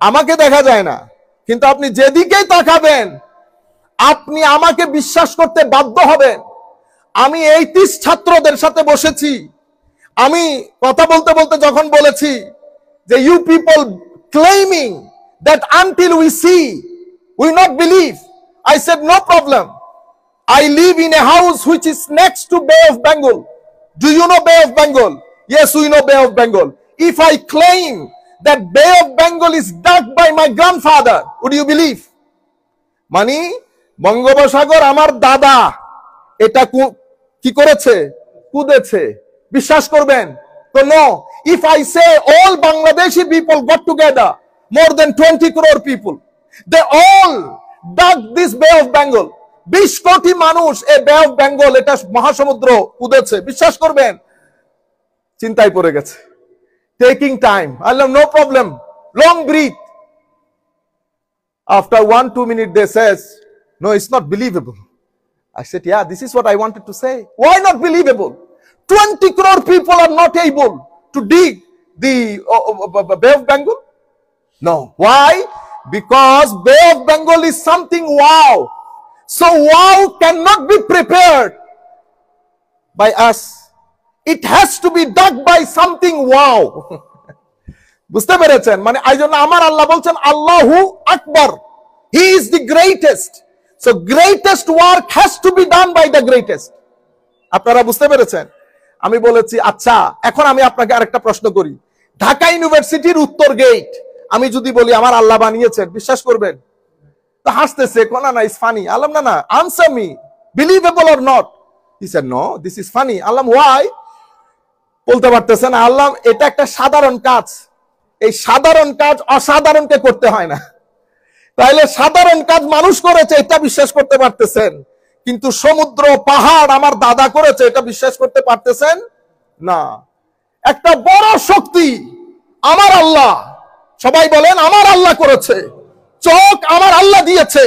আমাকে দেখা যায় না, কিন্তু আপনি যেদিকেই তাকাবেন আপনি আমাকে বিশ্বাস করতে বাধ্য হবেন। আমি 30 ছাত্রদের সাথে বসেছি, আমি কথা বলতে বলতে যখন বলেছি যে you people claiming that until we see we not believe, I said no problem. I live in a house which is next to Bay of Bengal. Do you know Bay of Bengal? Yes, we know Bay of Bengal. If I claim that Bay of Bengal is dug by my grandfather, would you believe? মানে বঙ্গোপসাগর আমার দাদা এটা কি করেছে, কুদেছে, বিশ্বাস করবেন? তো no, if I say all Bangladeshi people got together, more than 20 crore people, they all dug this Bay of Bengal. 20 কোটি মানুষ এই বে অফ বেঙ্গল, এটা মহাসমুদ্র কুদেছে, বিশ্বাস করবেন? চিন্তায় পড়ে গেছে, taking time. Allah no problem, long breath. After 1-2 minutes they says, no, it's not believable. I said, yeah, this is what I wanted to say. Why not believable? 20 crore people are not able to dig the Bay of Bengal. No, why? Because Bay of Bengal is something wow. So wow cannot be prepared by us. It has to be dug by something wow. বুঝতে পেরেছেন? মানে এই জন্য আমার আল্লাহ বলছেন আল্লাহু আকবার, he is the greatest. So greatest work has to be done by the greatest. আপনারা বুঝতে পেরেছেন? আমি বলেছি আচ্ছা, এখন আমি আপনাকে আরেকটা প্রশ্ন করি। ঢাকা ইউনিভার্সিটির উত্তর গেট আমি যদি বলি আমার আল্লাহ বানিয়েছেন, বিশ্বাস করবেন? তো হাসতেছে, কোনা না, ইজ ফানি। আল্লাহ না না, answer me, believable or not? He said no, this is funny. আল্লাহ ওয়াই? বলতে পারতেছেন আল্লাহ এটা একটা সাধারণ কাজ, এই সাধারণ কাজ অসাধারণকে করতে হয় না। তাইলে সাধারণ কাজ মানুষ করেছে এটা বিশ্বাস করতে পারতেছেন, কিন্তু সমুদ্র পাহাড় আমার দাদা করেছে এটা বিশ্বাস করতে পারতেছেন না। একটা বড় শক্তি আমার আল্লাহ, সবাই বলেন আমার আল্লাহ করেছে। চোখ আমার আল্লাহ দিয়েছে,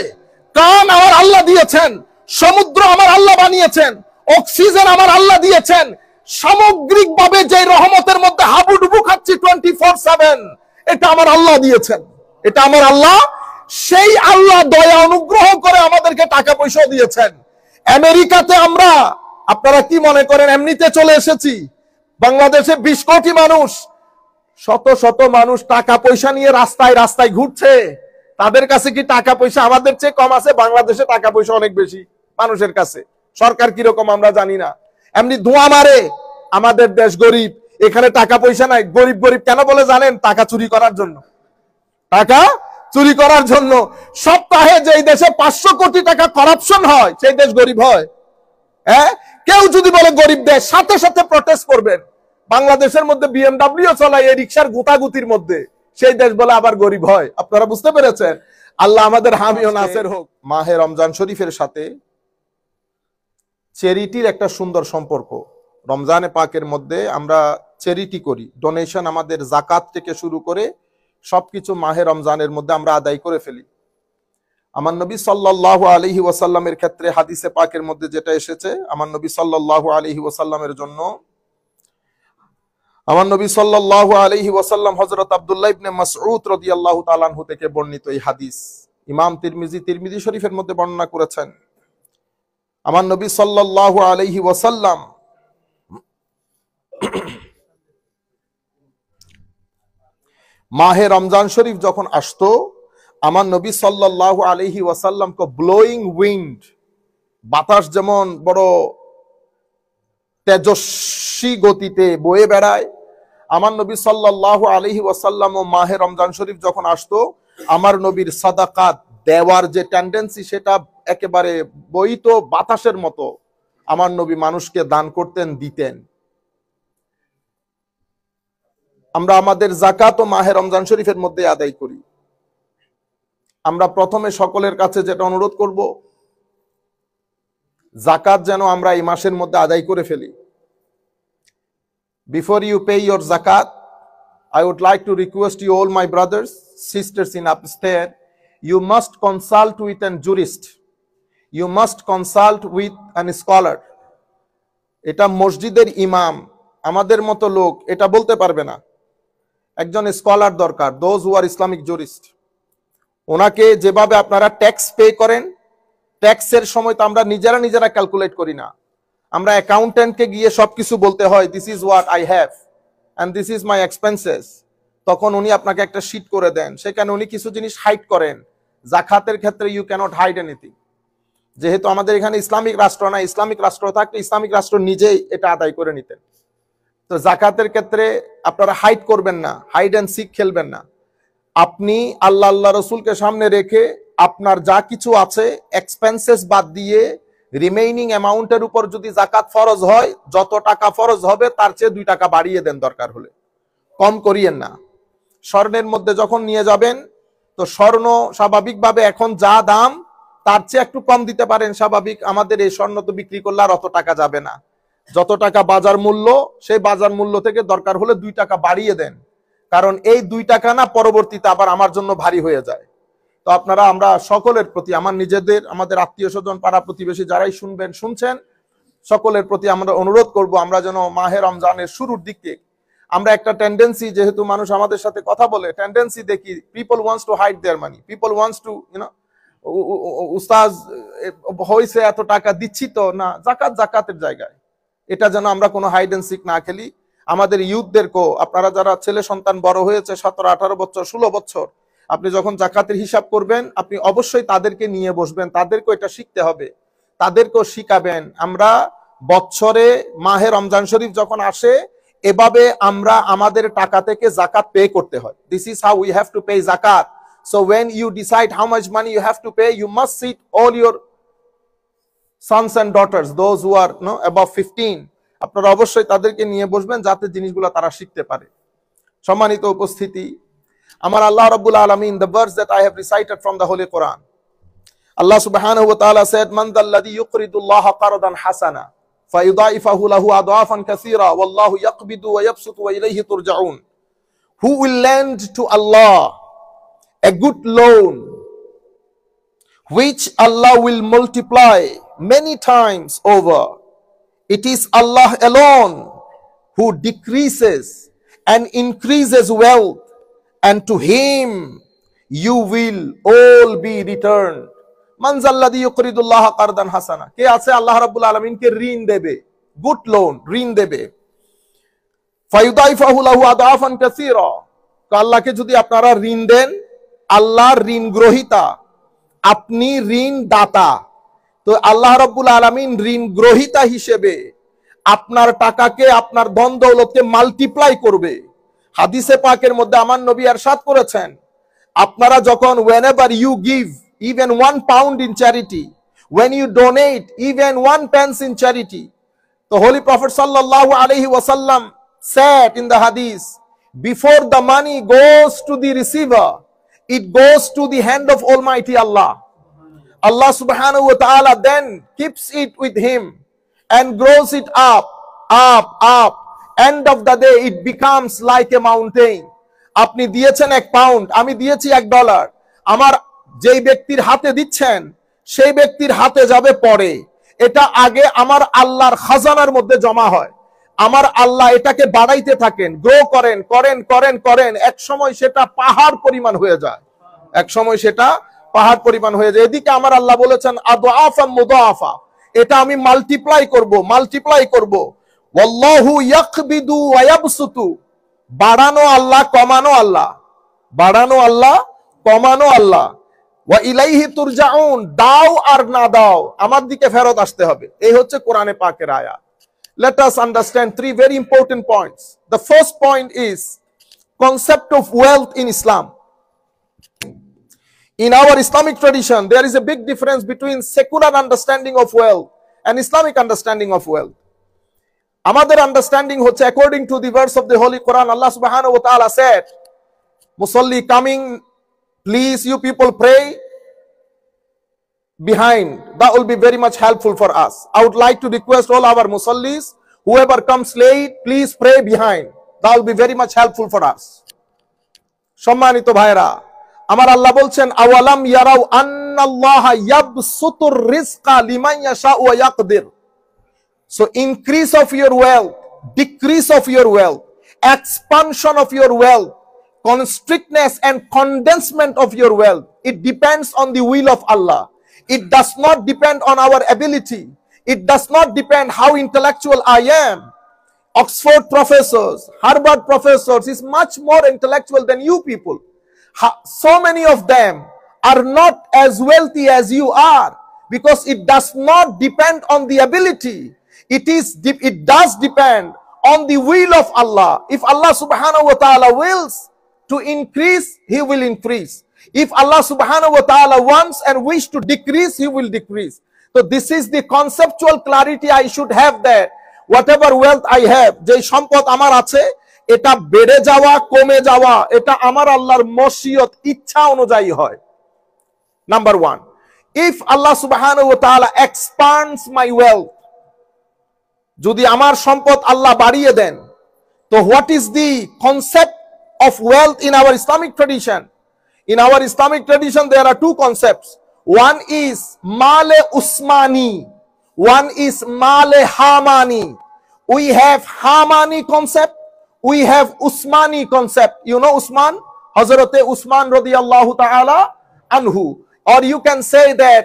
কান আমার আল্লাহ দিয়েছেন, সমুদ্র আমার আল্লাহ বানিয়েছেন, অক্সিজেন আমার আল্লাহ দিয়েছেন। সামগ্রিকভাবে যে রহমতের মধ্যে হাবুডুবু খাচ্ছি 24/7, এটা আমার আল্লাহ দিয়েছেন, এটা আমার আল্লাহ। সেই আল্লাহ দয়া অনুগ্রহ করে আমাদেরকে টাকা পয়সাও দিয়েছেন। আমেরিকাতে আমরা, আপনারা কি মনে করেন এমনিতে চলে এসেছি? বাংলাদেশে 20 কোটি মানুষ, শত শত মানুষ টাকা পয়সা নিয়ে রাস্তায় রাস্তায় ঘুরছে। তাদের কাছে কি টাকা পয়সা আমাদের চেয়ে কম আছে? বাংলাদেশে টাকা পয়সা অনেক বেশি মানুষের কাছে। সরকার কিরকম আমরা জানি না, এমনি ধোঁয়া মারে। আমাদের দেশ গরিব, এখানে টাকা পয়সা নাই। গরিব গরিব কেন বলে জানেন? টাকা চুরি করার জন্য। টাকা চুরি করার জন্য। সপ্তাহে যেই দেশে 500 কোটি টাকা করাপশন হয় সেই দেশ গরিব হয়। হ্যাঁ, কেউ যদি বলে গরিব দেশ, সাথে সাথে প্রটেস্ট করবেন। বাংলাদেশের মধ্যে বিএমডব্লিউ চলায় এই রিক্সার গুতাগুতির মধ্যে, সেই দেশ বলে আবার গরিব হয়। আপনারা বুঝতে পেরেছেন? আল্লাহ আমাদের হামি ও নাসের হোক। মাহে রমজান শরীফের সাথে চ্যারিটির একটা সুন্দর সম্পর্ক। রমজানে পাকের মধ্যে আমরা চ্যারিটি করি, ডোনেশন, আমাদের যাকাত থেকে শুরু করে সবকিছু মাহে রমজানের মধ্যে আমরা আদায় করে ফেলি। আমার নবী সাল্লাল্লাহু আলাইহি ওয়াসাল্লামের ক্ষেত্রে হাদিসে পাকের মধ্যে যেটা এসেছে, আমার নবী সাল্লাল্লাহু আলাইহি ওয়াসাল্লামের জন্য, আমার নবী সাল্লাল্লাহু আলাইহি ওয়াসাল্লাম হযরত আব্দুল্লাহ ইবনে মাসউদ রাদিয়াল্লাহু তাআলা আনহু থেকে বর্ণিত এই হাদিস ইমাম তিরমিজি শরীফের মধ্যে বর্ণনা করেছেন। আমার নবী সাল্লাল্লাহু আলাইহি ওয়াসাল্লাম মাহে রমজান শরীফ যখন আসতো, আমার নবী সাল্লাল্লাহু আলাইহি ওয়াসাল্লাম কো ব্লোয়িং উইন্ড, বাতাস যেমন বড় তেজস্বী গতিতে বয়ে বেড়ায়, আমার নবী সাল্লাল্লাহু আলাইহি ওয়াসাল্লাম ও মাহে রমজান শরীফ যখন আসতো, আমার নবীর সাদাকাত দেওয়ার যে টেন্ডেন্সি সেটা একেবারে বইতো বাতাসের মতো আমার নবী মানুষকে দান করতেন, দিতেন। আমরা আমাদের যাকাত ও মাহে রমজান শরীফের মধ্যে আদায় করি। আমরা প্রথমে সকলের কাছে যেটা অনুরোধ করব, যাকাত যেন আমরা এই মাসের মধ্যে আদায় করে ফেলি। Before you pay your zakat, I would like to request you, all my brothers, sisters in upstairs, you must consult with a jurist. You must consult with a scholar. এটা মসজিদের ইমাম, আমাদের মতো লোক এটা বলতে পারবে না। একজন স্কলার দরকার, those who are Islamic jurist. ওনাকে যেভাবে আপনারা ট্যাক্স পে করেন, ট্যাক্সের সময় তো আমরা নিজেরা ক্যালকুলেট করি না, আমরা অ্যাকাউন্টেন্টকে গিয়ে সবকিছু বলতে হয়, this is what I have and this is my expenses. তখন উনি আপনাকে একটা শীট করে দেন, সেখানে উনি কিছু জিনিস হাইড করেন। জাকাতের ক্ষেত্রে ইউ ক্যানট হাইড এনিথিং। যেহেতু আমাদের এখানে ইসলামিক রাষ্ট্র না, ইসলামিক রাষ্ট্র থাকলে ইসলামিক রাষ্ট্র নিজেই এটা আদায় করে নিতেন। তো জাকাতের ক্ষেত্রে আপনারা হাইড করবেন না, হাইড অ্যান্ড সিক খেলবেন না। আপনি আল্লাহ রসুলকে সামনে রেখে আপনার যা কিছু আছে এক্সপেন্সেস বাদ দিয়ে রিমেইনিং অ্যামাউন্টের উপর যদি জাকাত ফরজ হয়, যত টাকা ফরজ হবে তার চেয়ে 2 টাকা বাড়িয়ে দেন, দরকার হলে কম করিয়েন না। স্বর্ণের মধ্যে যখন নিয়ে যাবেন, তো স্বর্ণ স্বাভাবিকভাবে এখন যা দাম তার চেয়ে একটু কম দিতে পারেন, স্বাভাবিক। আমাদের এই স্বর্ণ তো বিক্রি করলে আর অত টাকা যাবে না, যত টাকা বাজার মূল্য, সেই বাজার মূল্য থেকে দরকার হলে 2 টাকা বাড়িয়ে দেন, কারণ এই 2 টাকা না পরবর্তীতে আবার আমার জন্য ভারী হয়ে যায়। তো আপনারা, আমরা সকলের প্রতি, আমার নিজেদের, আমাদের আত্মীয় স্বজন, পাড়া প্রতিবেশী যারাই শুনছেন, সকলের প্রতি আমরা অনুরোধ করব, আমরা যেন মাহে রমজানের শুরুর দিকে আমরা একটা টেন্ডেন্সি, যেহেতু মানুষ আমাদের সাথে কথা বলে, টেন্ডেন্সি দেখি, people wants to hide their money, people wants to উস্তাজ হইছে এত টাকা দিচ্ছি তো না, জাকাতের জায়গায় এটা যেন আমরা কোনো হাইড এন্ড সিক না খেলি। আমাদের ইউথদেরকেও, আপনারা যারা ছেলে সন্তান বড় হয়েছে 17, 18 বছর, 16 বছর, আপনি যখন জাকাতের হিসাব করবেন, আপনি অবশ্যই তাদেরকে নিয়ে বসবেন, তাদেরকেও এটা শিখতে হবে, তাদেরকেও শিখাবেন। আমরা বছরে মাহে রমজান শরীফ যখন আসে, এভাবে আমরা আমাদের টাকা থেকে জাকাত পে করতে হয়। This is how we have to pay জাকাত। So when you decide how much money you have to pay, you must sit all your sons and daughters, those who are above 15, আপনারা অবশ্যই তাদেরকে নিয়ে বসবেন যাতে জিনিসগুলো তারা শিখতে পারে। সম্মানিত উপস্থিতি, আমার আল্লাহ রাব্বুল আলামিন, the verse that I have recited from the Holy Quran, Allah subhanahu wa ta'ala said, man dhalladhi yuqridu Allaha qardan hasana fayudha'ifahu lahu adhafan kathira wallahu yaqbidu wa yabsutu wa ilayhi turja'un. Who will lend to Allah a good loan which Allah will multiply many times over? It is Allah alone who decreases and increases wealth, and to him you will all be returned. Man zalladhi yuqridu Allaha qardan hasana, কে আছে আল্লাহ রাব্বুল আলামিনকে ঋণ দেবে, good loan, ঋণ দেবে। ফায়ুদাইফাহু লাহু আদাফান কাসীরা, আল্লাহকে যদি আপনারা ঋণ দেন, আল্লাহর ঋণ গ্রহীতা, আপনি ঋণ দাতা। তো আল্লাহ রাব্বুল আলামিন ঋণ গ্রহীতা হিসেবে আপনার টাকাকে, আপনার ধন দৌলতকে মাল্টিপ্লাই করবে। হাদিসে পাকের মধ্যে আমার নবী ইরশাদ করেছেন, আপনারা যখন whenever you give even 1 pound in charity, when you donate even 1 pence in charity, the Holy Prophet sallallahu alaihi wasallam said in the hadith, before the money goes to the receiver, it goes to the hand of Almighty Allah. Allah subhanahu wa ta'ala then keeps it with him and grows it up. End of the day it becomes like a mountain. আপনি দিয়েছেন 1 pound, আমি দিয়েছি $1, আমার যেই ব্যক্তির হাতে দিচ্ছেন সেই ব্যক্তির হাতে যাবে পরে, এটা আগে আমার আল্লাহর খাজানার মধ্যে জমা হয়, আমার আল্লাহ এটাকে বাড়াইতে থাকেন, গ্রো করেন করেন করেন করেন, এক সময় সেটা পাহাড় পরিমাণ হয়ে যায়, এক সময় সেটা পাহাড় পরিমাণ হয়ে যায়। এদিকে আমার আল্লাহ বলেছেন আদআফা মুদাআফা, এটা আমি মাল্টিপ্লাই করব, মাল্টিপ্লাই করব। ওয়াল্লাহু ইয়াকবিদু ওয়া ইয়াবসুতু, বাড়ানো আল্লাহ, কমানো আল্লাহ, বাড়ানো আল্লাহ, কমানো আল্লাহ। ওয়া ইলাইহি তুরজাউন, দাও আর না দাও আমার দিকে ফেরত আসতে হবে। এই হচ্ছে কোরআনে পাকের আয়াত। Let us understand 3 very important points. The first point is concept of wealth in Islam. In our Islamic tradition, there is a big difference between secular understanding of wealth and Islamic understanding of wealth. Amader understanding hoche according to the verse of the Holy Quran, Allah subhanahu wa ta'ala said, Musalli coming, please you people pray behind. That will be very much helpful for us. I would like to request all our Musallis, whoever comes late, please pray behind. That will be very much helpful for us. সম্মানিত ভাইরা, আমার আল্লাহ বলছেন আওয়ালাম ইয়ারাউ আন্নাল্লাহা ইয়াবসুতুর রিজকা লিমান ইয়াশাউ ওয়া ইয়াকদির। So increase of your wealth, decrease of your wealth, expansion of your wealth constrictness and condensement of your wealth. It depends on the will of Allah. It does not depend on our ability. It does not depend how intellectual I am. Oxford professors, Harvard professors is much more intellectual than you people. So many of them are not as wealthy as you are, because it does not depend on the ability. It does depend on the will of Allah. If Allah subhanahu wa ta'ala wills to increase, He will increase. If Allah subhanahu wa ta'ala wants and wish to decrease, He will decrease. So this is the conceptual clarity I should have, that whatever wealth I have, যে সম্পদ আমার আছে, এটা বেড়ে যাওয়া কমে যাওয়া এটা আমার আল্লাহর মশিয়ত ইচ্ছা অনুযায়ী হয়। Number one, if Allah subhanahu wa ta'ala expands my wealth, যদি আমার সম্পদ আল্লাহ বাড়িয়ে দেন, তো what is the concept of wealth in our Islamic tradition? In our Islamic tradition, there are two concepts. One is Male Usmani, one is Male Hamani. We have Hamani concept, we have Usmani concept. You know Usman? Hazrat Usman radiyallahu ta'ala anhu. Or you can say that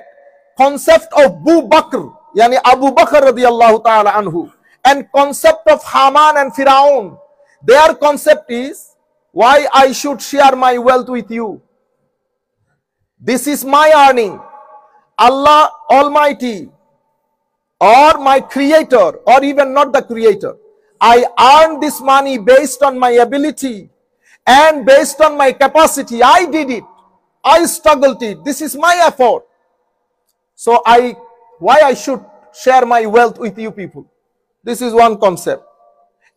concept of Abu Bakr, yani Abu Bakr radiyallahu ta'ala anhu, and concept of Haman and Firaun. Their concept is, why I should share my wealth with you? This is my earning. Allah Almighty, or my creator, or even not the creator, I earn this money based on my ability and based on my capacity. I did it. I struggled it. This is my effort. So why I should share my wealth with you people? This is one concept.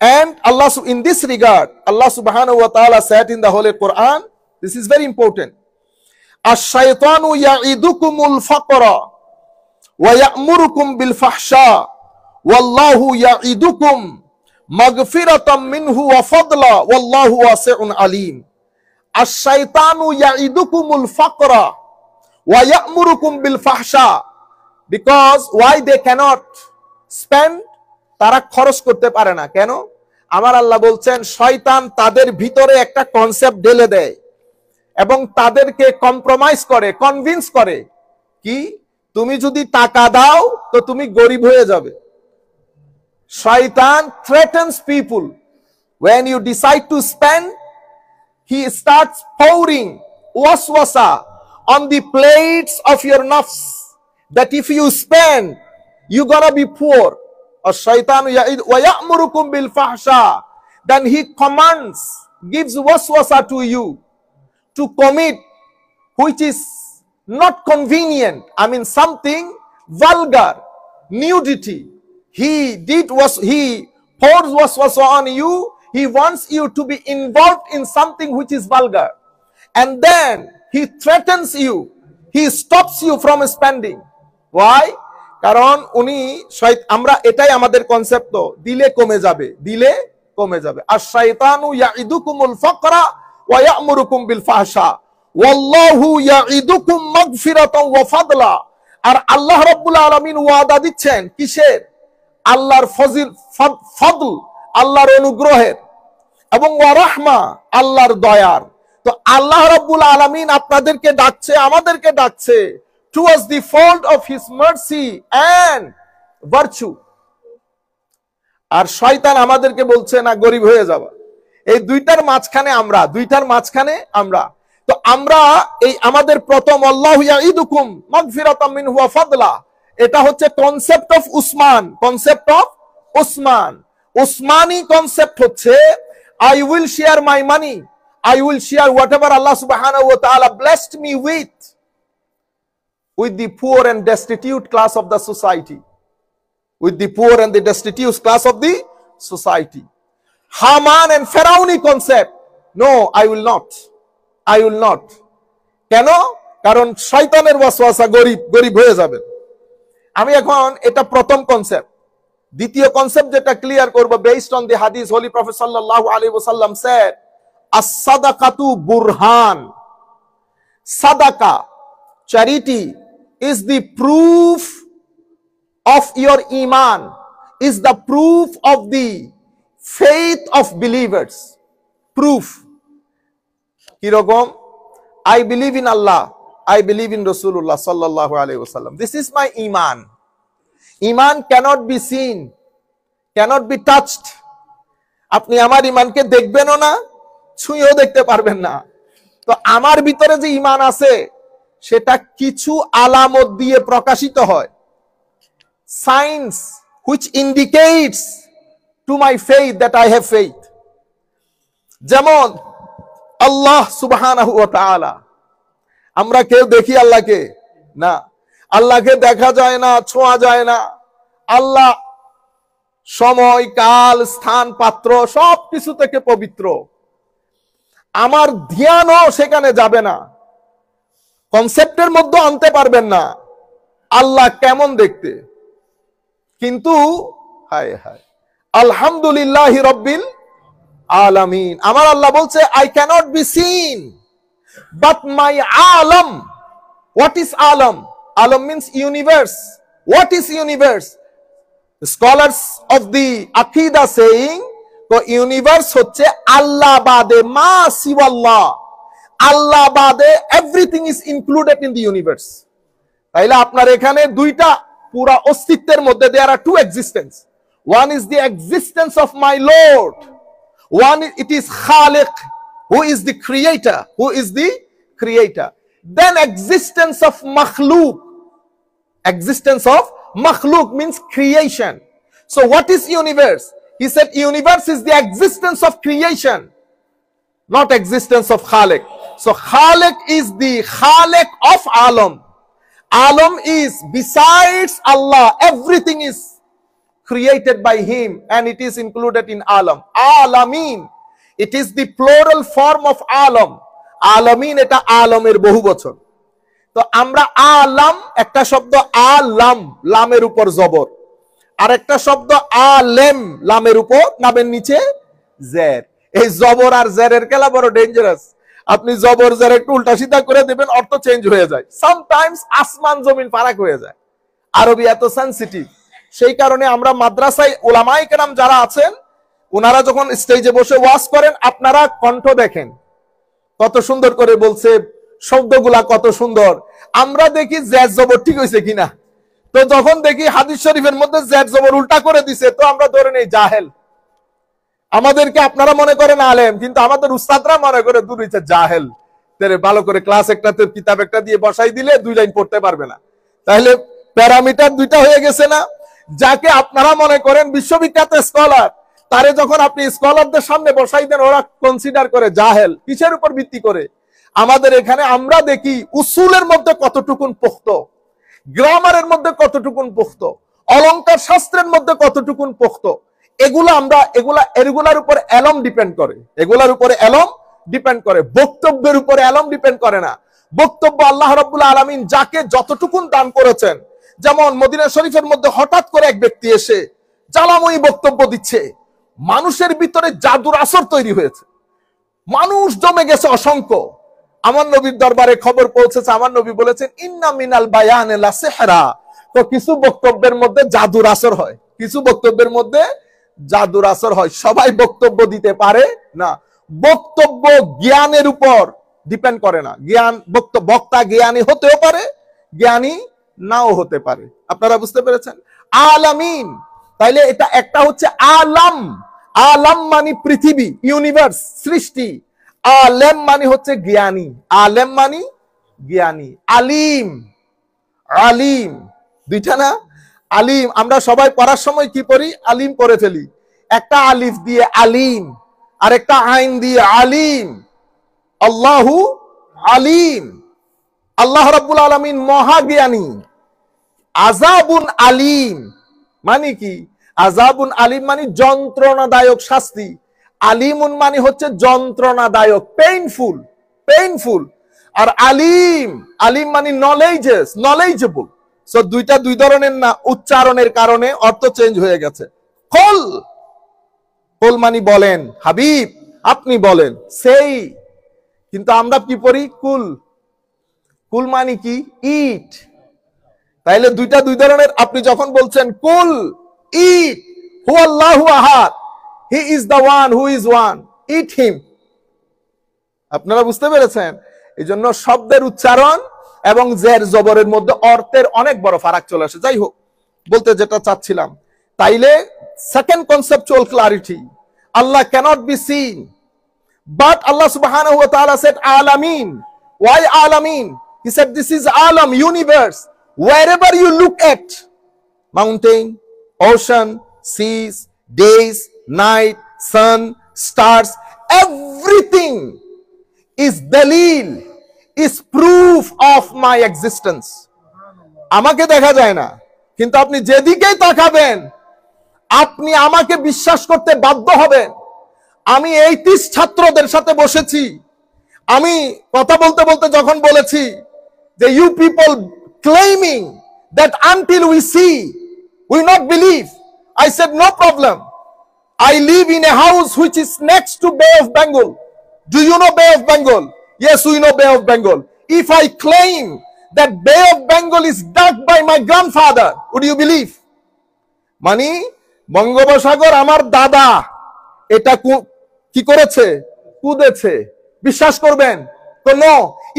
And Allah, in this regard, Allah subhanahu wa ta'ala said in the Holy Quran, this is very important. Ash-shaytanu ya'idukumul faqra wa ya'murukum bil fahsha wallahu ya'idukum maghfiratan minhu wa fadla wallahu wasi'un alim. Ash-shaytanu ya'idukumul faqra wa ya'murukum bil fahsha. Because why they cannot spend? তারা খরচ করতে পারে না কেন? আমার আল্লাহ বলছেন শয়তান তাদের ভিতরে একটা কনসেপ্ট ঢেলে দেয় এবং তাদেরকে কম্প্রোমাইজ করে, কনভিন্স করে কি তুমি যদি টাকা দাও তো তুমি গরিব হয়ে যাবে। শয়তান threatens people. When you decide to spend, he starts pouring waswasa on the plates of your nafs, that if you spend, you're gonna be poor. Ash-shaytanu ya'murukum bil fahsha. Then he commands, gives waswasa to you to commit which is not convenient. I mean something vulgar, nudity. He pours waswasa on you. He wants you to be involved in something which is vulgar. And then he threatens you. He stops you from spending. Why? কারণ উনি আমরা এটাই আমাদের concept, তো দিলে কমে যাবে, দিলে কমে যাবে। আশ-শাইতানু ইয়াইদুকুমুল ফাকরা ওয়া ইয়া'মুরুকুম বিল ফাহশা ওয়াল্লাহু ইয়াইদুকুম মাগফিরাতান ওয়া ফাদলা। আর আল্লাহ রাব্বুল আলামিন ওয়াদা দিচ্ছেন কিসের? আল্লাহর ফজল, আল্লাহর অনুগ্রহের, এবং ওয়া রাহমা, আল্লাহর দয়ার। তো আল্লাহ রাব্বুল আলামিন আপনাদেরকে ডাকছে, আমাদেরকে ডাকছে towards the fold of his mercy and virtue. আর শয়তান আমাদেরকে বলছে না গরিব হয়ে যাবা। এই দুইটার মাঝখানে আমরা, তো আমরা এই আমাদের প্রথম আল্লাহু ইয়াইদুকুম মাগফিরাতাম মিনহু ওয়া ফাদলা, এটা হচ্ছে কনসেপ্ট অফ উসমান, কনসেপ্ট অফ উসমান। উসমানি কনসেপ্ট হচ্ছে I will share my money, I will share whatever Allah subhanahu wa ta'ala blessed me with the poor and destitute class of the society, with the poor and the destitute class of the society. Haman and Pharaoni concept, no, I will not. কেন? কারণ শয়তানের ওয়াসওয়াসা, গরিব হয়ে যাবেন। আমি এখন এটা প্রথম কনসেপ্ট। দ্বিতীয় কনসেপ্ট যেটা ক্লিয়ার করব, বেসড অন দি হাদিস, হোলি প্রফেট সাল্লাল্লাহু আলাইহি ওয়াসাল্লাম said, as-sadaqatu burhan. Sadaqa, charity, is the proof of your iman, is the proof of the faith of believers. Proof. কিরকম? I believe in Allah, I believe in Rasulullah sallallahu alaihi wasallam. This is my iman. Iman cannot be seen, cannot be touched. আপনি আমার ইমানকে দেখবেনও না, ছুঁয়েও দেখতে পারবেন না। তো আমার ভিতরে যে ইমান আছে সেটা কিছু আলামত দিয়ে প্রকাশিত হয়, signs which indicates to my faith that I have faith. যেমন আল্লাহ সুবহানাহু ওয়া তাআলা, আমরা কেউ দেখি আল্লাহকে না, আল্লাহকে দেখা যায় না, ছোঁয়া যায় না। আল্লাহ সময়, কাল, স্থান, পাত্র সবকিছু থেকে পবিত্র। আমার ধ্যানও সেখানে যাবে না, কনসেপ্টের মধ্যে আনতে পারবেন না আল্লাহ কেমন দেখতে। কিন্তু হায় হায়, আলহামদুলিল্লাহি রাব্বিল আলামিন, আমার আল্লাহ বলছে I cannot be seen but my alam. What is alam? Alam means universe. What is universe? The scholars of the Aqidah saying the universe হচ্ছে আল্লাহ বাদে, মা সিওয়াল্লাহ, আল্লাহ বাদে everything is included in the universe. তাইলে আপনার এখানে দুইটা পুরা অস্তিত্বের মধ্যে there are two existence. One is the existence of my Lord, one it is Khaliq, who is the creator, who is the creator. Then existence of makhluk, existence of makhluk means creation. So what is universe? He said universe is the existence of creation, not existence of Khaliq. So Khaliq is the Khaliq of alam. Alam is besides Allah, everything is created by him and it is included in alam. Alamin, it is the plural form of alam. Alamin এটা আলমের বহুবচন। তো আমরা আলাম, একটা শব্দ আলাম, লামের উপর জবর, আর একটা শব্দ আলেম, লামের উপর লামের নিচে জের। এই জবর আর জেরের খেলা বড় ডেঞ্জারাস। আপনি জবর জের একটু উল্টা সিধা করে দিবেন, অর্থ চেঞ্জ হয়ে যায়। সামটাইমস আসমান জমিন ফারাক হয়ে যায়। আরবি এত সেনসিটিভ, সেই কারণে আমরা মাদ্রাসায় উলামায়ে কেরাম যারা আছেন ওনারা যখন স্টেজে বসে ওয়াজ করেন, আপনারা কণ্ঠ দেখেন কত সুন্দর করে বলছে, শব্দগুলা কত সুন্দর। আমরা দেখি জ্যাজ জবর ঠিক হয়েছে কিনা, তো যখন দেখি হাদিস শরীফের মধ্যে জ্যাজ জবর উল্টা করে দিছে, তো আমরা ধরে নেই জাহেল। আমাদেরকে আপনারা মনে করেন আলেম, কিন্তু আমাদের উস্তাদরা মনে করে দূর হইছে জাহেল। তেরে ভালো করে ক্লাস একটা কিতাব একটা দিয়ে বসাই দিলে 2 লাইন পড়তে পারবে না। তাহলে প্যারামিটার দুইটা হয়ে গেছে না? যাকে আপনারা মনে করেন বিশ্ববিখ্যাত স্কলার, তারে যখন আপনি স্কলারদের সামনে বসাই দেন, ওরা কনসিডার করে জাহেল। কিসের উপর ভিত্তি করে? আমাদের এখানে আমরা দেখি উসুলের মধ্যে কতটুকুন পোক্ত, গ্রামারের মধ্যে কতটুকুন পোক্ত, অলংকার শাস্ত্রের মধ্যে কতটুকুন পোক্ত। এগুলার উপর এলম ডিপেন্ড করে, এগুলার উপরে এলম ডিপেন্ড করে, বক্তব্যের উপরে এলম ডিপেন্ড করে না। বক্তব্য আল্লাহ রাব্বুল আলামিন যাকে যতটুকুন দান করেছেন। যেমন মদিনা শরীফের মধ্যে হঠাৎ করে এক ব্যক্তি এসে জ্বালাময়ী বক্তব্য দিচ্ছে, মানুষের ভিতরে জাদুর আসর তৈরি হয়েছে, মানুষ জমে গেছে অসংখ্য। আমার নবীর দরবারে খবর পৌঁছেছে, আমার নবী বলেছেন ইন্না মিনাল বায়ানে লা সিহরা। তো কিছু বক্তব্যের মধ্যে জাদুর আসর হয়, কিছু বক্তব্যের মধ্যে জাদুর আসর হয়। সবাই বক্তব্য দিতে পারে না। বক্তব্য জ্ঞানের উপর ডিপেন্ড করে না। বক্তা জ্ঞানী হতেও পারে, জ্ঞানী নাও হতে পারে। আপনারা বুঝতে পেরেছেন? আলামিন, তাইলে এটা একটা হচ্ছে আলাম। আলাম মানে পৃথিবী, ইউনিভার্স, সৃষ্টি। আলেম মানে হচ্ছে জ্ঞানী, আলেম মানে জ্ঞানী। আলিম, আলিম দুইটা না? আলিম আমরা সবাই পড়ার সময় কি পড়ি? আলিম পড়ে ফেলি। একটা আলিফ দিয়ে আলিম, আর একটা আইন দিয়ে আলিম। আল্লাহু আলিম, আল্লাহ রাব্বুল আলামিন মহাজ্ঞানী। আযাবুন আলিম মানে কি? আযাবুন আলিম মানে যন্ত্রণাদায়ক শাস্তি। আলিমুন মানে হচ্ছে যন্ত্রণাদায়ক, পেইনফুল, পেইনফুল। আর আলিম, আলিম মানে নলেজেস, নলেজেবল। সো দুইটা দুই ধরনের না, উচ্চারণের কারণে অর্থ চেঞ্জ হয়ে গেছে। কল, কল মানে বলেন, হাবিব আপনি বলেন, সেই। কিন্তু আমরা কি পড়ি? কুল, কুল মানে কি? ইট। তাইলে দুইটা দুই ধরনের। আপনি যখন বলছেন কুল ইট, হু আল্লাহু আহাদ, he is the one who is one, it him. আপনারা বুঝতে পেরেছেন? এই জন্য শব্দের উচ্চারণ এবং জের জবরের মধ্যে অর্থের অনেক বড় ফারাক চলে আসে। যাই হোক, বলতে যেটা চাচ্ছিলাম, তাইলে second conceptual clarity, Allah cannot be seen, but Allah subhanahu wa ta'ala said alamin. Why alamin? He said this is alam, universe. Wherever you look at, mountain, ocean, seas, days, night, sun, stars, everything is dalil, is proof of my existence. আমাকে দেখা যায় না, কিন্তু আপনি যেদিকেই তাকাবেন আপনি আমাকে বিশ্বাস করতে বাধ্য হবেন। আমি এই 30 ছাত্রদের সাথে বসেছি, আমি কথা বলতে বলতে যখন বলেছি যে you people claiming that until we see we not believe, I said no problem. I live in a house which is next to Bay of Bengal. Do you know Bay of Bengal? Yes, we know Bay of Bengal. If I claim that Bay of Bengal is dug by my grandfather, would you believe? মানে বঙ্গোপসাগর আমার দাদা এটা কি করেছে? কুদেছে। বিশ্বাস করবেন? তো no.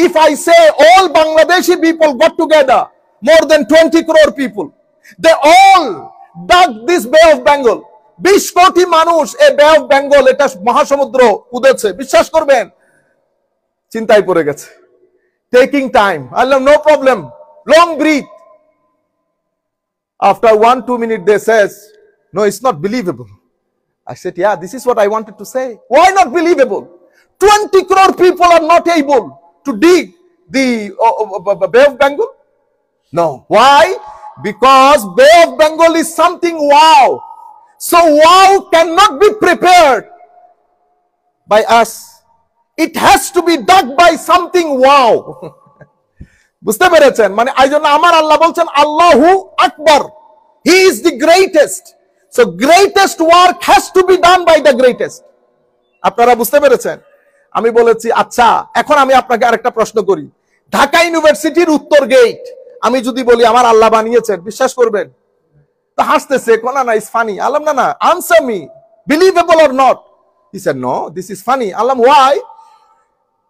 If I say all Bangladeshi people got together, more than 20 crore people, they all dug this Bay of Bengal. 20 কোটি মানুষ এই বে অফ বেঙ্গল, এটা মহাসমুদ্র কুদেছে। বিশ্বাস করবেন? চিন্তায় পড়ে গেছে। Taking time, Allah no problem, long breath. After 1-2 minutes they says, no, it's not believable. I said, yeah, this is what I wanted to say. Why not believable? 20 crore people are not able to dig the Bay of Bengal. No. Why? Because Bay of Bengal is something wow. So wow cannot be prepared by us. It has to be dug by something wow. বুঝতে পেরেছেন? মানে এই জন্য আমার আল্লাহ বলছেন আল্লাহু আকবার, he is the greatest. So greatest work has to be done by the greatest. আপনারা বুঝতে পেরেছেন? আমি বলেছি আচ্ছা, এখন আমি আপনাকে আরেকটা প্রশ্ন করি। ঢাকা ইউনিভার্সিটির উত্তর গেট আমি যদি বলি আমার আল্লাহ বানিয়েছেন, বিশ্বাস করবেন? তো হাসতেছে, কোনা না ইজ ফানি। আল্লাহ না না, answer me, believable or not? He said no, this is funny. আল্লাহ ওয়াই?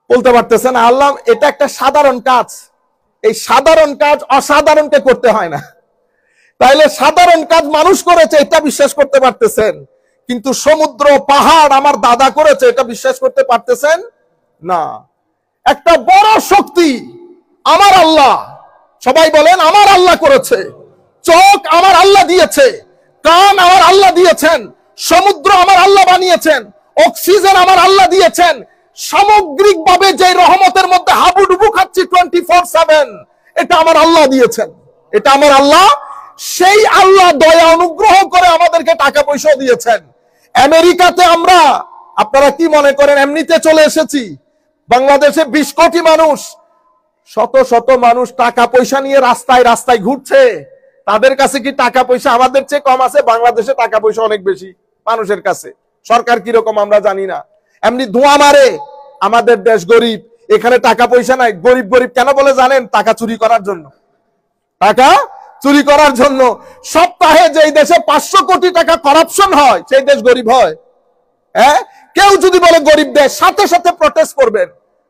বলতে পারতেছেন আল্লাহ এটা একটা সাধারণ কাজ, এই সাধারণ কাজ অসাধারণকে করতে হয় না। তাইলে সাধারণ কাজ মানুষ করেছে এটা বিশ্বাস করতে পারতেছেন, কিন্তু সমুদ্র পাহাড় আমার দাদা করেছে এটা বিশ্বাস করতে পারতেছেন না। একটা বড় শক্তি আমার আল্লাহ, সবাই বলেন আমার আল্লাহ করেছে। চোখ আমার আল্লাহ দিয়েছে, কান আমার আল্লাহ দিয়েছেন, সমুদ্র আমার আল্লাহ বানিয়েছেন, অক্সিজেন আমার আল্লাহ দিয়েছেন। সামগ্রিকভাবে যে রহমতের মধ্যে হাবুডুবু খাচ্ছি 24/7, এটা আমার আল্লাহ দিয়েছেন, এটা আমার আল্লাহ। সেই আল্লাহ দয়া অনুগ্রহ করে আমাদেরকে টাকা পয়সা দিয়েছেন। আমেরিকাতে আমরা, আপনারা কি মনে করেন এমনিতে চলে এসেছি? বাংলাদেশে 20 কোটি মানুষ, শত শত মানুষ টাকা পয়সা নিয়ে রাস্তায় রাস্তায় ঘুরছে। তাদের কাছে কি টাকা পয়সা আমাদের চেয়ে কম আছে? বাংলাদেশে টাকা পয়সা অনেক বেশি মানুষের কাছে। সরকার কিরকম আমরা জানি না, এমনি ধোঁয়া মারে। আমাদের দেশ গরিব, এখানে টাকা পয়সা নাই। গরিব গরিব কেন বলে জানেন? টাকা চুরি করার জন্য। টাকা চুরি করার জন্য। সপ্তাহে যেই দেশে 500 কোটি টাকা করাপশন হয় সেই দেশ গরিব হয়। হ্যাঁ, কেউ যদি বলে গরিব দেশ, সাথে সাথে প্রটেস্ট করবেন।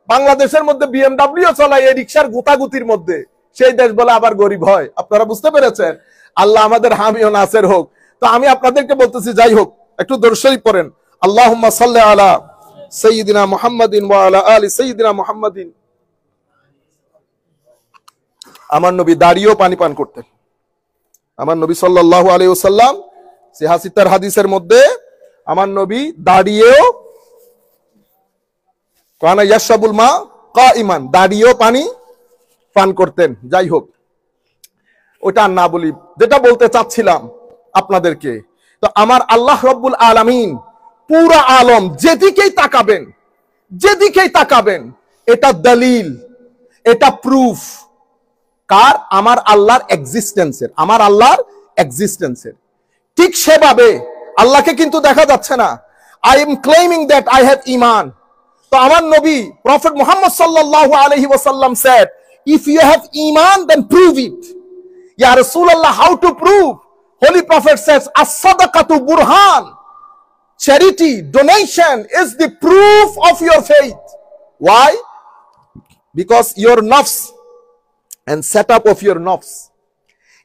বাংলাদেশের মধ্যে বিএমডব্লিউ চলায় এই রিক্সার গুতাগুতির মধ্যে, সেই দেশ বলে আবার গরিব হয়। আপনারা বুঝতে পেরেছেন? আল্লাহ আমাদের হামি ও নাসের হোক। তো আমি আপনাদেরকে বলতেছি, যাই হোক, একটু দরুদ শরীফ পড়েন। আল্লাহুম্মা সাল্লি আলা সাইয়্যিদিনা মুহাম্মাদিন ওয়া আলা আলি সাইয়্যিদিনা মুহাম্মাদিন। আমার নবী দাঁড়িয়েও পানি পান করতেন। আমার নবী সাল্লাল্লাহু আলাইহি ওয়াসাল্লাম, সিহাসিতার হাদিসের মধ্যে আমার নবী দাঁড়িয়েও, কানা ইয়াশরাবুল মা কাইমান, দাঁড়িয়েও পানি পান করতেন। যাই হোক, ওটা না বলি, যেটা বলতে চাচ্ছিলাম আপনাদেরকে, তো আমার আল্লাহ রাব্বুল আলামিন পুরা আলম, যেদিকেই তাকাবেন, যেদিকেই তাকাবেন, এটা দলিল, এটা প্রুফ কার? আমার আল্লাহর এক্সিস্টেন্সের, আমার আল্লাহর এক্সিস্টেন্সের। ঠিক সেভাবে আল্লাহকে কিন্তু দেখা যাচ্ছে না। I am claiming that I have ঈমান। তো আমার নবী প্রফেট মুহাম্মদ সাল্লাল্লাহু আলাইহি ওয়াসাল্লাম said, if you have ঈমান then prove it. Ya Rasulullah, how to prove? Holy Prophet says, as-sadaqatu burhan. Charity, donation is the proof of your faith. Why? Because your nafs and setup of your nafs,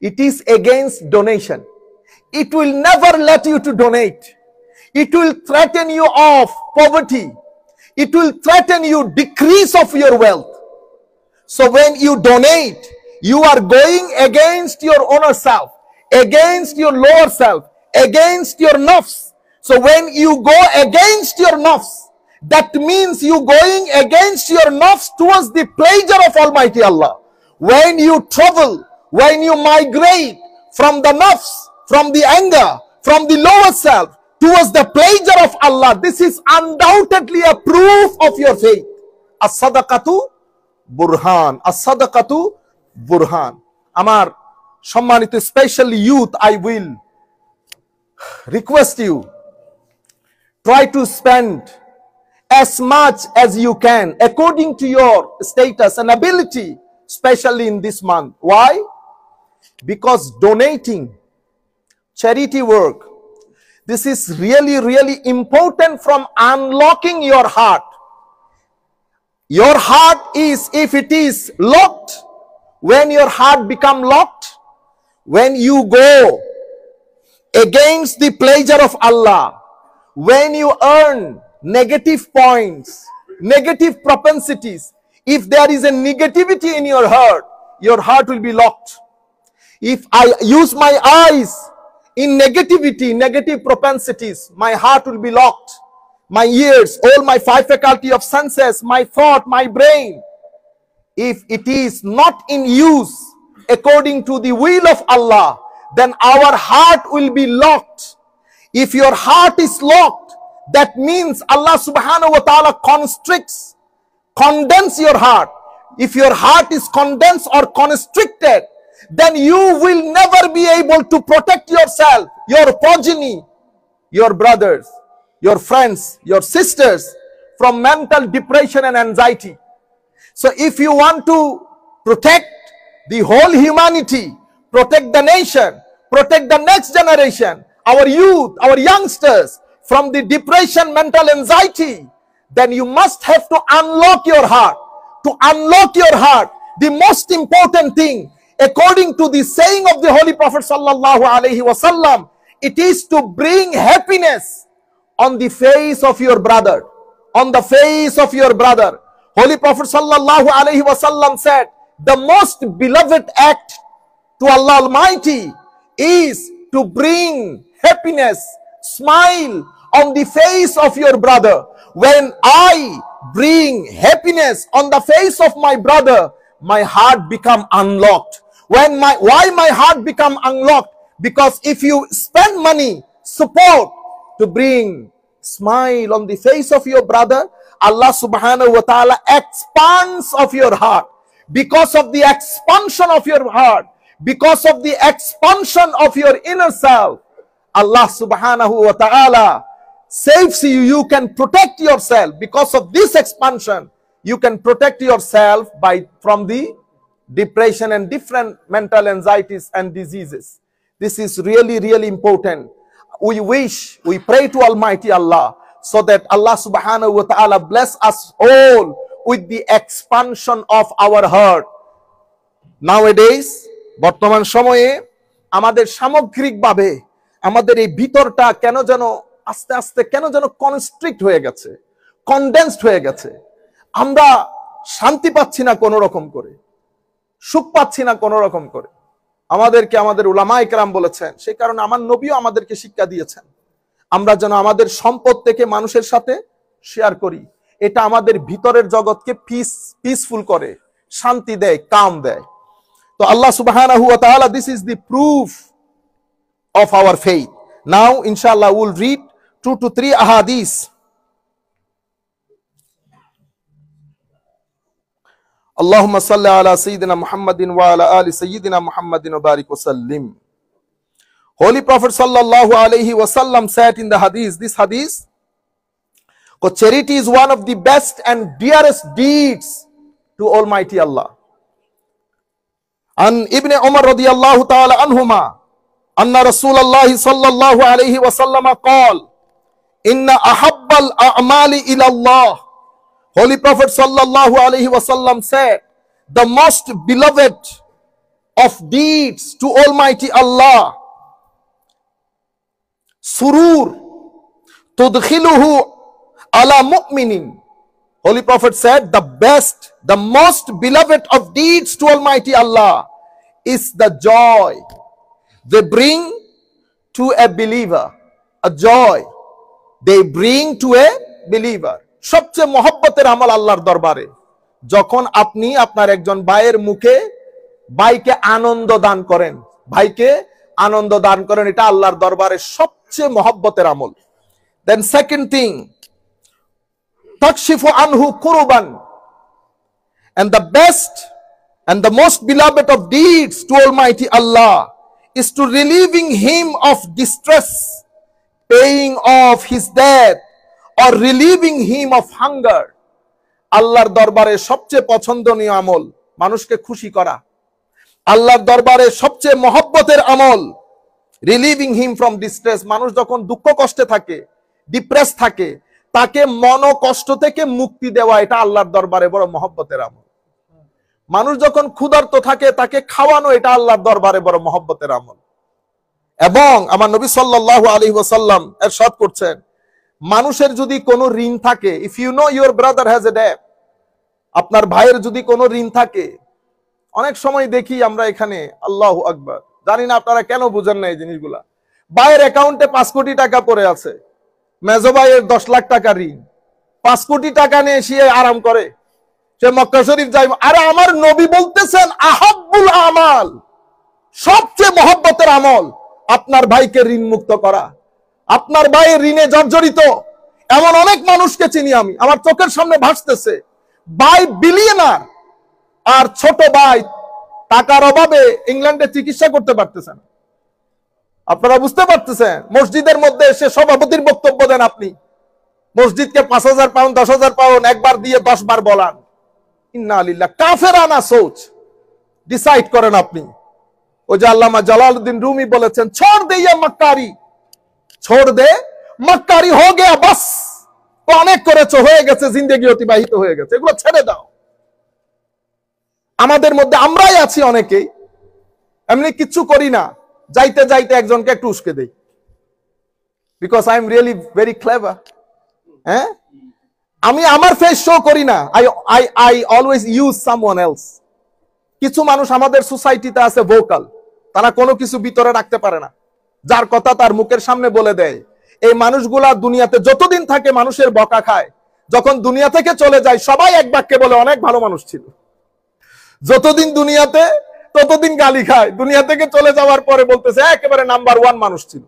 it is against donation. It will never let you to donate. It will threaten you of poverty. It will threaten you decrease of your wealth. So when you donate, you are going against your inner self, against your lower self, against your nafs. So when you go against your nafs, that means you going against your nafs towards the pleasure of Almighty Allah. When you travel, when you migrate from the nafs, from the anger, from the lower self towards the pleasure of Allah, this is undoubtedly a proof of your faith. As-sadaqatu burhan. As-sadaqatu burhan. Amar সম্মানিত special youth, I will request you, try to spend as much as you can according to your status and ability, especially in this month. Why? Because donating, charity work, this is really important from unlocking your heart. Your heart is, if it is locked, when your heart become locked, when you go against the pleasure of Allah, when you earn negative points, negative propensities, if there is a negativity in your heart will be locked. If I use my eyes in negativity, negative propensities, my heart will be locked. My ears, all my five faculty of senses, my thought, my brain, if it is not in use according to the will of Allah, then our heart will be locked. If your heart is locked, that means Allah subhanahu wa ta'ala constricts, condense your heart. If your heart is condensed or constricted, then you will never be able to protect yourself, your progeny, your brothers, your friends, your sisters from mental depression and anxiety. So if you want to protect the whole humanity, protect the nation, protect the next generation, our youth, our youngsters from the depression, mental anxiety, then you must have to unlock your heart. To unlock your heart, the most important thing, according to the saying of the Holy Prophet sallallahu alaihi wasallam, it is to bring happiness on the face of your brother. On the face of your brother. Holy Prophet sallallahu alaihi wasallam said, the most beloved act to Allah Almighty is to bring happiness, smile on the face of your brother. When I bring happiness on the face of my brother, my heart become unlocked. Why my heart become unlocked? Because if you spend money, support to bring smile on the face of your brother, Allah subhanahu wa ta'ala expands of your heart. Because of the expansion of your heart, because of the expansion of your inner self, Allah subhanahu wa ta'ala saves you. You can protect yourself. Because of this expansion, you can protect yourself from the depression and different mental anxieties and diseases. This is really important. We pray to Almighty Allah so that Allah subhanahu wa ta'ala bless us all with the expansion of our heart. Nowadays, বর্তমান সময়ে আমাদের সামগ্রিকভাবে আমাদের এই ভিতরটা কেন যেন আস্তে আস্তে কেন যেন কনস্ট্রিক্ট হয়ে গেছে, কনডেন্সড হয়ে গেছে। আমরা শান্তি পাচ্ছি না কোনো রকম করে, সুখ পাচ্ছি না কোনো রকম করে। আমাদেরকে আমাদের উলামায়ে কেরাম বলেছেন, সেই কারণে আমার নবীও আমাদেরকে শিক্ষা দিয়েছেন, আমরা যেন আমাদের সম্পদ থেকে মানুষের সাথে শেয়ার করি। এটা আমাদের ভিতরের জগৎকে পিসফুল করে, শান্তি দেয়, কাম দেয়। তো আল্লাহ সুবহানাহু ওয়া তাআলা, this is the proof of our faith. Now inshallah we'll read 2 to 3 ahadith. Allahumma salli ala sayyidina Muhammadin wa ala ali sayyidina Muhammadin wa barik wa sallim. Holy Prophet sallallahu alaihi wasallam said in the hadith, this hadith, charity is one of the best and dearest deeds to Almighty Allah. An Ibn Umar radiyallahu ta'ala anhuma, anna Rasulullah sallallahu alayhi wa sallam qala, inna ahabbal a'mali ila Allah Holy Prophet sallallahu alaihi wasallam said, the most beloved of deeds to Almighty Allah, surur tudkhiluhu ala mu'minin. Holy Prophet said, the best, the most beloved of deeds to Almighty Allah is the joy they bring to a believer. A joy they bring to a believer. সবচেয়ে মহব্বতের আমল আল্লাহর দরবারে যখন আপনি আপনার একজন ভাইয়ের মুখে ভাইকে আনন্দ দান করেন, ভাইকে আনন্দ দান করেন, এটা আল্লাহর দরবারে সবচেয়ে মহব্বতের আমল। Then second thing, takshifu anhu kuruban, and the best and the most beloved of deeds to Almighty Allah is to relieving him of distress, paying off his debt, or relieving him of hunger. আল্লাহর দরবারে সবচেয়ে পছন্দনীয় আমল মানুষকে খুশি করা। আল্লাহর দরবারে সবচেয়ে মহব্বতের আমল রিলিভিং হিম ফ্রম ডিস্ট্রেস। মানুষ যখন দুঃখ কষ্টে থাকে, ডিপ্রেস থাকে, তাকে মন কষ্ট থেকে মুক্তি দেওয়া, এটা আল্লাহর দরবারে বড় মহব্বতের আমল। মানুষ যখন ক্ষুধার্ত থাকে তাকে খাওয়ানো, এটা আল্লাহর দরবারে বড় মহব্বতের আমল। এবং আমার নবী সাল্লাল্লাহু আলাইহি ওয়াসাল্লাম ইরশাদ করছেন, মানুষের যদি কোনো ঋণ থাকে, if you know your brother has a debt, আপনার ভাইয়ের যদি কোনো ঋণ থাকে, অনেক সময় দেখি আমরা এখানে, আল্লাহু আকবার, জানি না আপনারা কেন বুঝেন না এই জিনিসগুলা, ভাইয়ের অ্যাকাউন্টে 5 কোটি টাকা পড়ে আছে, মেজো ভাইয়ের 10 লাখ টাকা ঋণ, 5 কোটি টাকা নিয়ে সে আরাম করে, সে মক্কা শরীফ যাই। আরে আমার নবী বলতেছেন আহাব্বুল আমাল, সবচেয়ে মহব্বতের আমল আপনার ভাইকে ঋণ মুক্ত করা। আপনার ভাই ঋণে জর্জরিত এমন অনেক মানুষকে চিনি আমি, আমার চোখের সামনে ভাসতেছে। ভাই বিলিয়নার আর ছোট ভাই টাকার অভাবে ইংল্যান্ডে চিকিৎসা করতে পারতেছেন। আপনারা বুঝতে পারতেছেন, মসজিদের মধ্যে এসে সভাপতির বক্তব্য দেন আপনি, মসজিদকে 5,000 পাউন্ড 10,000 পাউন্ড একবার দিয়ে 10 বার বলান। ইন্না লিল্লাহ, কাফেরানা সোচ ডিসাইড করেন আপনি। ওই যে আল্লামা জালালউদ্দিন রুমি বলেছেন, ছোড় দে ইয়ে মক্কারি, ছোড় দে মক্কারি, হো গয়া বাস, তো অনেক করেছো, হয়ে গেছে, জিন্দেগি অতিবাহিত হয়ে গেছে, এগুলো ছেড়ে দাও। আমাদের মধ্যে আমরাই আছি অনেকেই এমনি কিচ্ছু করি না, যাইতে যাইতে একজনকে একটু উস্কে দেই, because I am really very clever. হ্যাঁ, আমি আমার ফেস শো করি না, I always use someone else. কিছু মানুষ আমাদের সোসাইটিতে আছে ভোকাল, তারা কোনো কিছু ভিতরে রাখতে পারে না, যার কথা তার মুখের সামনে বলে দেয়। এই মানুষগুলা দুনিয়াতে যতদিন থাকে মানুষের বকা খায়, যখন দুনিয়া থেকে চলে যায় সবাই এক বাক্যে বলে অনেক ভালো মানুষ ছিল। যতদিন দুনিয়াতে ততদিন গালি খায়, দুনিয়া থেকে চলে যাওয়ার পরে বলতেছে একেবারে নাম্বার 1 মানুষ ছিল।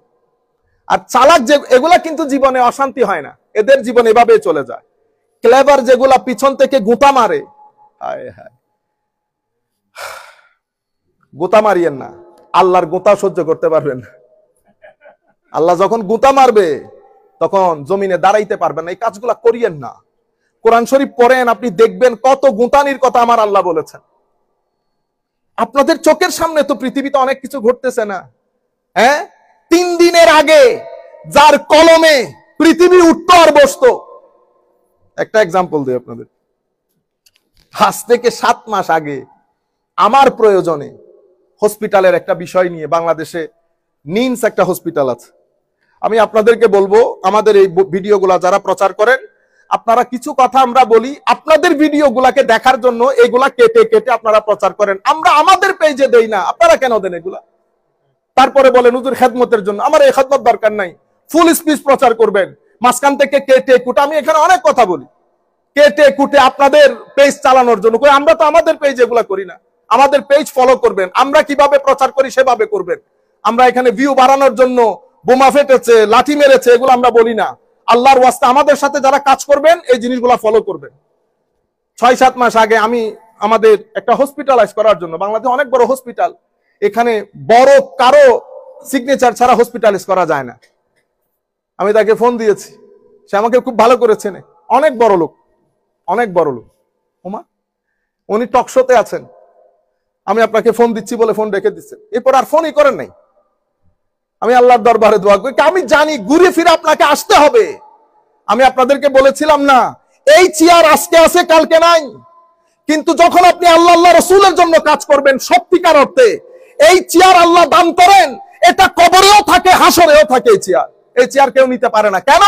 আর চালাক যে এগুলা কিন্তু জীবনে অশান্তি হয় না, এদের জীবন এভাবে চলে যায়। ক্লেভার যেগুলা পিছন থেকে গুতা মারে, হায় হায়, গুতা মারিয়েন না, আল্লাহর গুতা সহ্য করতে পারবেন না। আল্লাহ যখন গুতা মারবে তখন জমিনে দাঁড়াইতে পারবেন না, এই কাজগুলা করিয়েন না। কোরআন শরীফ পড়েন, আপনি দেখবেন কত গুতানির কথা আমার আল্লাহ বলেছেন। আপনাদের চোখের সামনে তো পৃথিবীতে অনেক কিছু ঘটতেছে না। হ্যাঁ, 3 দিনের আগে যার কলমে পৃথিবী উঠতো আর বসতো, একটা এক্সাম্পল দিই আপনাদের। আজ থেকে 7 মাস আগে আমার প্রয়োজনে হসপিটালের একটা বিষয় নিয়ে, বাংলাদেশে নিমস একটা হসপিটাল আছে, আমি আপনাদেরকে বলবো, আমাদের এই ভিডিওগুলা যারা প্রচার করেন, আপনারা কিছু কথা আমরা বলি, আপনাদের ভিডিওগুলাকে দেখার জন্য এগুলা কেটে কেটে আপনারা প্রচার করেন। আমরা আমাদের পেজে দেই না, আপনারা কেন দেন এগুলা? তারপরে বলেন হুজুর খেদমতের জন্য, আমার এই খেদমত দরকার নাই, ফুল স্পিচ প্রচার করবেন, মাঝখান থেকে কেটে কুটে। আমি এখানে অনেক কথা বলি, কেটে কুটে আপনাদের পেজ চালানোর জন্য। আমরা তো আমাদের পেজ এগুলা করি না, আমাদের পেজ ফলো করবেন, আমরা কিভাবে প্রচার করি সেভাবে করবেন। আমরা এখানে ভিউ বাড়ানোর জন্য বোমা ফেটেছে, লাঠি মেরেছে, এগুলো আমরা বলি না। আল্লাহর ওয়াস্তে আমাদের সাথে যারা কাজ করবেন এই জিনিসগুলো ফলো করবেন। 6-7 মাস আগে আমি আমাদের একটা হসপিটালাইজ করার জন্য, বাংলাদেশে অনেক বড় হসপিটাল, এখানে বড় কারো সিগনেচার ছাড়া হসপিটালাইজ করা যায় না। আমি তাকে ফোন দিয়েছি, সে আমাকে খুব ভালো করে চেনে, অনেক বড় লোক, অনেক বড় লোক। ওমা, উনি টকশোতে আছেন, আমি আপনাকে ফোন দিচ্ছি বলে ফোন রেখে দিচ্ছেন, এরপর আর ফোনই করেন নাই। আমি আল্লাহর দরবারে দোয়া করি, আমি জানি ঘুরে ফিরে আপনাকে আসতে হবে। আমি আপনাদেরকে বলেছিলাম না, এই চেয়ার আজকে আছে কালকে নাই, কিন্তু যখন আপনি আল্লাহ আল্লাহ রসুলের জন্য কাজ করবেন সত্যিকার অর্থে, এই চেয়ার আল্লাহ দান করেন, এটা কবরেও থাকে হাসরেও থাকে। এই চেয়ার কেউ নিতে পারে না। কেন?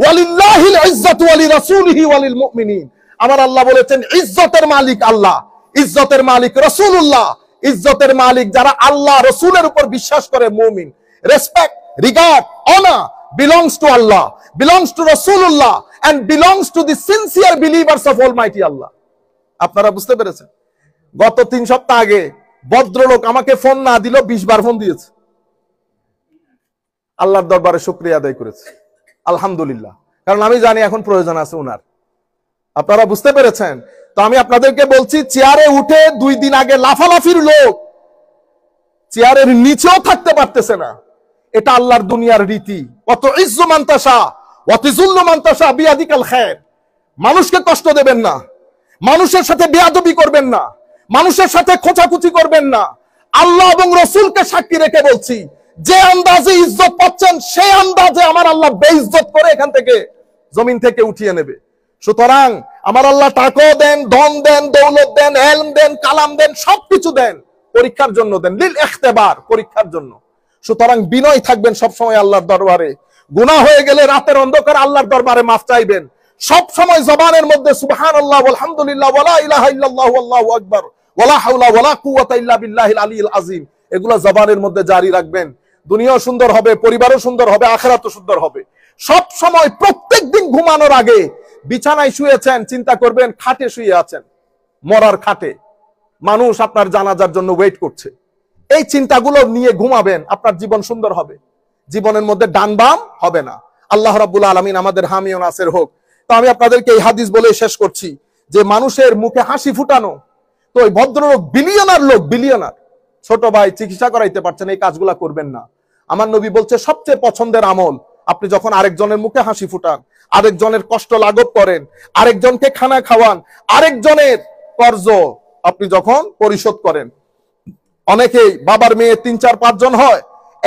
ওয়ালিল্লাহিল ইজ্জাতু ওয়ালিরাসূলিহি ওয়ালিল মুমিনিন। আমার আল্লাহ বলেছেন ইজ্জতের মালিক আল্লাহ, ইজ্জতের মালিক রাসূলুল্লাহ, ইজ্জতের মালিক যারা আল্লাহ রসুলের উপর বিশ্বাস করে মুমিন। Respect, regard, honour belongs to Allah, belongs to Rasulullah, and belongs to the sincere believers of Almighty Allah. আপনারা বুঝতে পেরেছেন? গত 3 সপ্তাহ আগে ভদ্রলোক আমাকে ফোন না দিল 20 বার ফোন দিয়েছে। আল্লাহর দরবারে শুকরিয়া আদায় করেছে, আলহামদুলিল্লাহ, কারণ আমি জানি এখন প্রয়োজন আছে ওনার। আপনারা বুঝতে পেরেছেন? তো আমি আপনাদেরকে বলছি, চেয়ারে উঠে 2 দিন আগে লাফালাফির লোক চেয়ারের নিচেও থাকতে পারতেছে না। এটা আল্লাহর দুনিয়ার রীতি। অত ইজ্জু মান্তাসা ওয়াতিজুল্লু মান্তাসা বিয়াদিকাল খায়র। মানুষকে কষ্ট দেবেন না, মানুষের সাথে বেয়াদবি করবেন না, মানুষের সাথে খোঁচাখুচি করবেন না। আল্লাহ এবং রসুলকে সাক্ষী রেখে বলছি, যে আন্দাজে ইজ্জত পাচ্ছেন সেই আন্দাজে আমার আল্লাহ বেইজ্জত করে এখান থেকে জমিন থেকে উঠিয়ে নেবে। সুতরাং আমার আল্লাহ টাকাও দেন, ধন দেন, দৌলত দেন, ইলম দেন, কালাম দেন, সবকিছু দেন, পরীক্ষার জন্য দেন, লিল ইখতিবার, পরীক্ষার জন্য। সুতরাং বিনয় থাকবেন সবসময় আল্লাহর দরবারে। গুনাহ হয়ে গেলে রাতের অন্ধকার আল্লাহর দরবারে মাফ চাইবেন। সব সময় জবানের মধ্যে সুবহানাল্লাহ আলহামদুলিল্লাহ ওয়ালা ইলাহা ইল্লাল্লাহু আল্লাহু আকবার ওয়ালা হাওলা ওয়ালা কুওয়াতা ইল্লা বিল্লাহিল আলিয়্যিল আযীম, এগুলো জবানের মধ্যে জারি রাখবেন। দুনিয়াও সুন্দর হবে, পরিবারও সুন্দর হবে, আখিরাতও সুন্দর হবে। সব সময় প্রত্যেকদিন ঘুমানোর আগে বিছানায় শুয়েছেন, চিন্তা করবেন খাটে শুয়ে আছেন, মরার খাটে, মানুষ আপনার জানাজার জন্য ওয়েট করছে। এই চিন্তাগুলো নিয়ে ঘুমাবেন, আপনার জীবন সুন্দর হবে, জীবনের মধ্যে ডান বাম হবে না। আল্লাহ রাব্বুল আলামিন আমাদের হামি ও নাসির হোক। তো আমি আপনাদেরকে এই হাদিস বলে শেষ করছি যে মানুষের মুখে হাসি ফুটানো। তো ওই ভদ্রলোক বিলিয়নার লোক, বিলিয়নার, ছোট ভাই চিকিৎসা করাইতে পারছেন, এই কাজগুলা করবেন না। আমার নবী বলছে সবচেয়ে পছন্দের আমল আপনি যখন আরেকজনের মুখে হাসি ফুটান, আরেকজনের কষ্ট লাঘব করেন, আরেকজনকে খানা খাওয়ান, আরেকজনের কর্জ আপনি যখন পরিশোধ করেন। অনেকেই বাবার মেয়ে 3, 4, 5 জন হয়,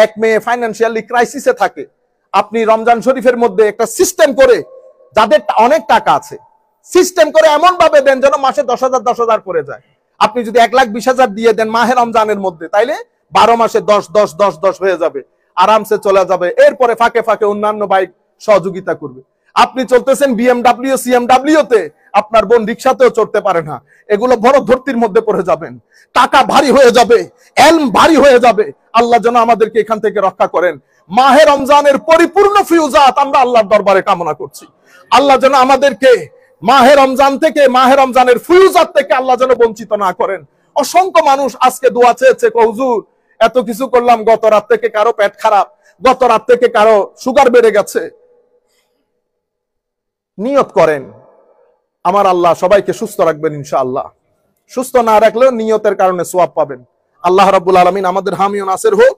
এক মেয়ে ফাইন্যান্সিয়ালি ক্রাইসিসে থাকে। আপনি রমজান শরীফের মধ্যে একটা সিস্টেম করে, যাদের অনেক টাকা আছে, সিস্টেম করে এমন ভাবে দেন যেন মাসে 10,000 10,000 পড়ে যায়। আপনি যদি 1,20,000 দিয়ে দেন মাহে রমজানের মধ্যে, তাইলে 12 মাসে 10 10 10 10 হয়ে যাবে, আরামসে চলে যাবে। এরপরে ফাঁকে ফাঁকে অন্যান্য বাইক সহযোগিতা করবে। আপনি চলতেছেন BMW CMW তে, আপনার বোন রিক্সাতেও চড়তে পারে না, এগুলো বড় ধর্তির মধ্যে পড়ে যাবেন, টাকা ভারী হয়ে যাবে, এলম ভারী হয়ে যাবে। আল্লাহ যেন আমাদেরকে এখান থেকে রক্ষা করেন। মাহে রমজানের পরিপূর্ণ ফিউজাত আমরা আল্লাহর দরবারে কামনা করছি। আল্লাহ যেন আমাদেরকে মাহে রমজান থেকে, মাহে রমজানের ফিউজাত থেকে আল্লাহ যেন বঞ্চিত না করেন। অসংখ্য মানুষ আজকে দোয়া চেয়েছে, হুজুর এত কিছু করলাম, গত রাত থেকে কারো পেট খারাপ, গত রাত থেকে কারো সুগার বেড়ে গেছে। নিয়ত করেন আমার আল্লাহ সবাইকে সুস্থ রাখবেন ইনশাআল্লাহ। সুস্থ না রাখলেও নিয়তের কারণে সওয়াব পাবেন। আল্লাহ রাব্বুল আলামিন আমাদের হামি ও নাসির হোক।